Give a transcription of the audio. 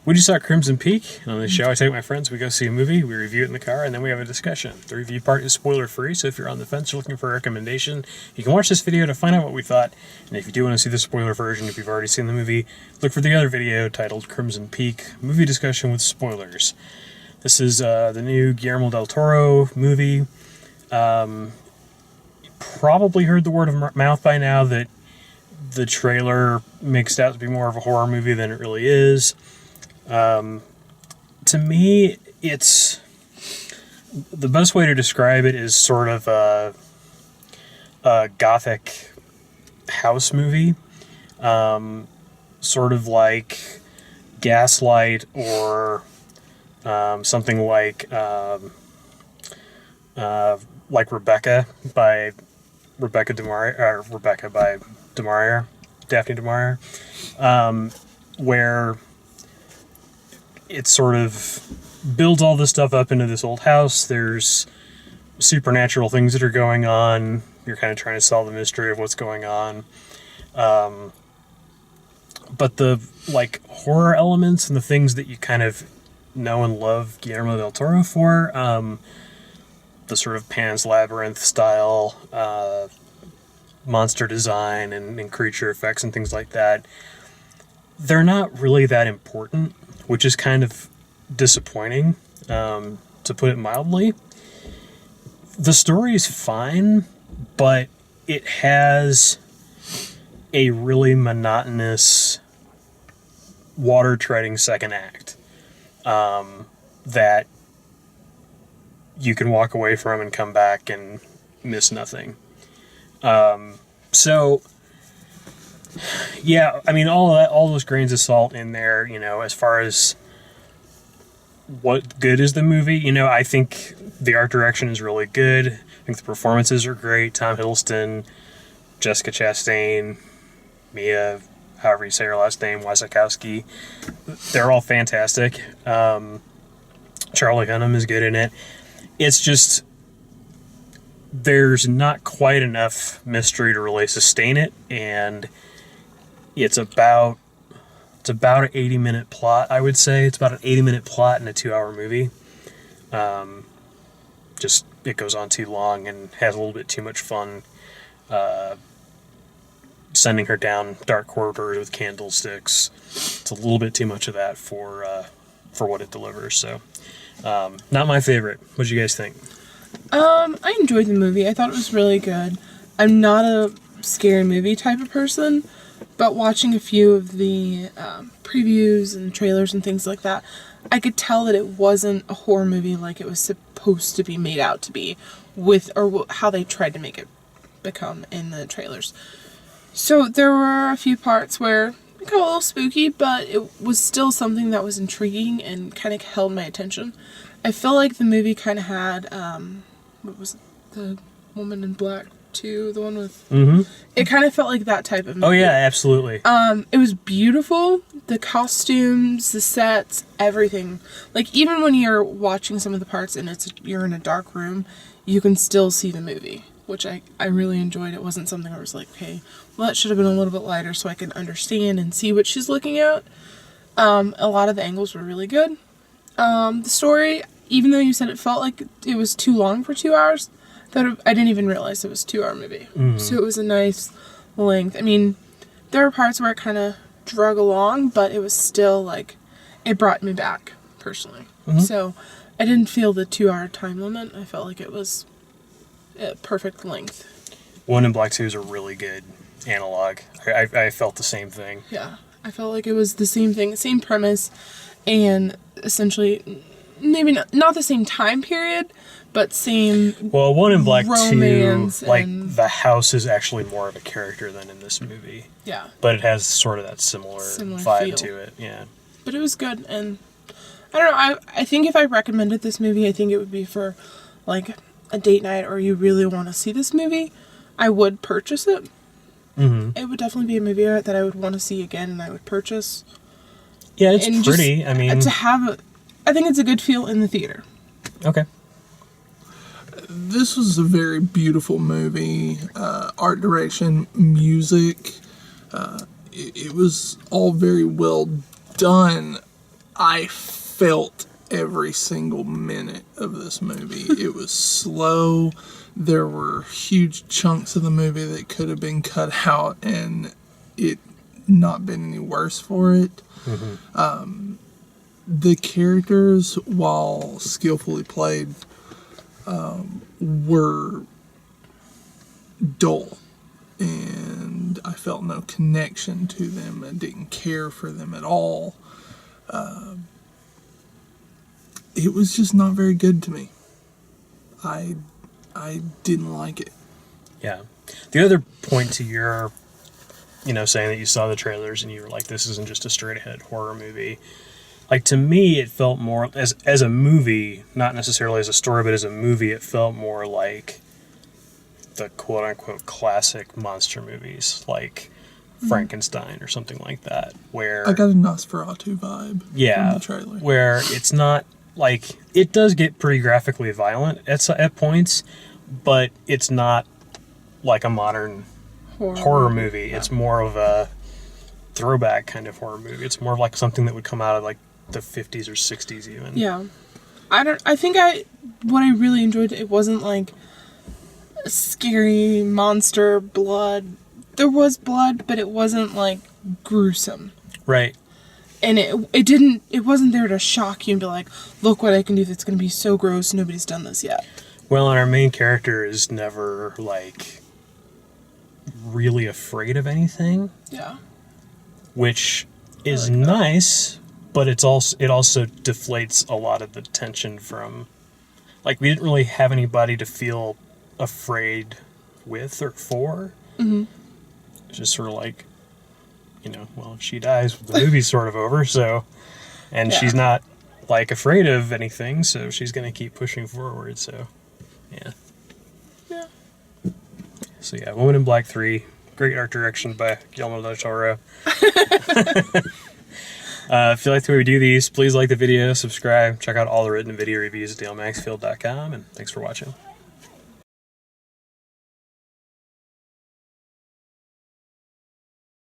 We just saw Crimson Peak. On this show, I take my friends, we go see a movie, we review it in the car, and then we have a discussion. The review part is spoiler-free, so if you're on the fence or looking for a recommendation, you can watch this video to find out what we thought. And if you do want to see the spoiler version, if you've already seen the movie, look for the other video titled Crimson Peak, Movie Discussion with Spoilers. This is the new Guillermo del Toro movie. You probably heard the word of mouth by now that the trailer makes it out to be more of a horror movie than it really is. To me, it's the best way to describe it is sort of a gothic house movie, sort of like Gaslight or something like Rebecca by Rebecca de Maria, or Rebecca by de Maria, Daphne du Maurier, where it sort of builds all this stuff up into this old house. There's supernatural things that are going on. You're kind of trying to solve the mystery of what's going on. But the horror elements and the things that you kind of know and love Guillermo del Toro for, the sort of Pan's Labyrinth style monster design and creature effects and things like that, they're not really that important, which is kind of disappointing, to put it mildly. The story is fine, but it has a really monotonous, water-treading second act that you can walk away from and come back and miss nothing. So, yeah, I mean, all those grains of salt in there, as far as what good is the movie, I think the art direction is really good. I think the performances are great. Tom Hiddleston, Jessica Chastain, Mia, however you say her last name, Wasikowski, they're all fantastic. Charlie Hunnam is good in it. It's just, there's not quite enough mystery to really sustain it, and it's about an 80-minute plot, I would say. It's about an 80-minute plot in a 2-hour movie. Just, it goes on too long and has a little bit too much fun sending her down dark corridors with candlesticks. It's a little bit too much of that for what it delivers. So, not my favorite. What did you guys think? I enjoyed the movie. I thought it was really good. I'm not a scary movie type of person, but watching a few of the previews and trailers and things like that, I could tell that it wasn't a horror movie like it was supposed to be made out to be, or how they tried to make it become in the trailers. So there were a few parts where it got a little spooky, but it was still something that was intriguing and kind of held my attention. I feel like the movie kind of had, what was it? The Woman in Black 2, the one with... Mm-hmm. It kind of felt like that type of movie. Oh, yeah, absolutely. It was beautiful. The costumes, the sets, everything. Like, even when you're watching some of the parts and you're in a dark room, you can still see the movie, which I really enjoyed. It wasn't something I was like, okay, well, that should have been a little bit lighter so I can understand and see what she's looking at. A lot of the angles were really good. The story, even though you said it felt like it was too long for 2 hours, I didn't even realize it was a 2-hour movie. Mm-hmm. So it was a nice length. I mean, there were parts where it kind of drug along, but it was still like, it brought me back, personally. Mm-hmm. So I didn't feel the 2-hour time limit. I felt like it was a perfect length. One in Black 2 is a really good analog. I felt the same thing. Yeah, I felt like it was the same thing, same premise, and essentially, maybe not the same time period, but same. Well, One in Black 2, like, the house is actually more of a character than in this movie. Yeah. But it has sort of that similar vibe feel to it, yeah. But it was good, and I don't know, I think if I recommended this movie, I think it would be for, like, a date night, or you really want to see this movie, I would purchase it. Mm-hmm. It would definitely be a movie that I would want to see again, and I would purchase. Yeah, it's pretty. Just, I mean, I think it's a good feel in the theater. Okay. This was a very beautiful movie. Art direction, music. It was all very well done. I felt every single minute of this movie. It was slow. There were huge chunks of the movie that could have been cut out and it not been any worse for it. The characters, while skillfully played, were dull. And I felt no connection to them. I didn't care for them at all. It was just not very good to me. I didn't like it. Yeah. The other point to your, saying that you saw the trailers and you were like, this isn't just a straight ahead horror movie. Like, to me, it felt more, as a movie, not necessarily as a story, but as a movie, it felt more like the quote unquote classic monster movies, like Frankenstein or something like that, where I got a Nosferatu vibe from the trailer. Where it's not like, it does get pretty graphically violent at points, but it's not like a modern horror movie. It's more of a throwback kind of horror movie. It's more of like something that would come out of like the 50s or 60s even. Yeah. What I really enjoyed, it wasn't like a scary monster blood. There was blood, but it wasn't like gruesome. Right. And it wasn't there to shock you and be like, look what I can do that's going to be so gross, nobody's done this yet. Well, and our main character is never like really afraid of anything. Yeah. Which is nice, but it also deflates a lot of the tension from, like, we didn't really have anybody to feel afraid with or for. Mm-hmm. It's just sort of like, well, if she dies, the movie's sort of over, so, and she's not like afraid of anything, so she's going to keep pushing forward, so yeah. Yeah. So yeah, Woman in Black 3, great art direction by Guillermo del Toro. If you like the way we do these, please like the video, subscribe, check out all the written video reviews at dalemaxfield.com, and thanks for watching.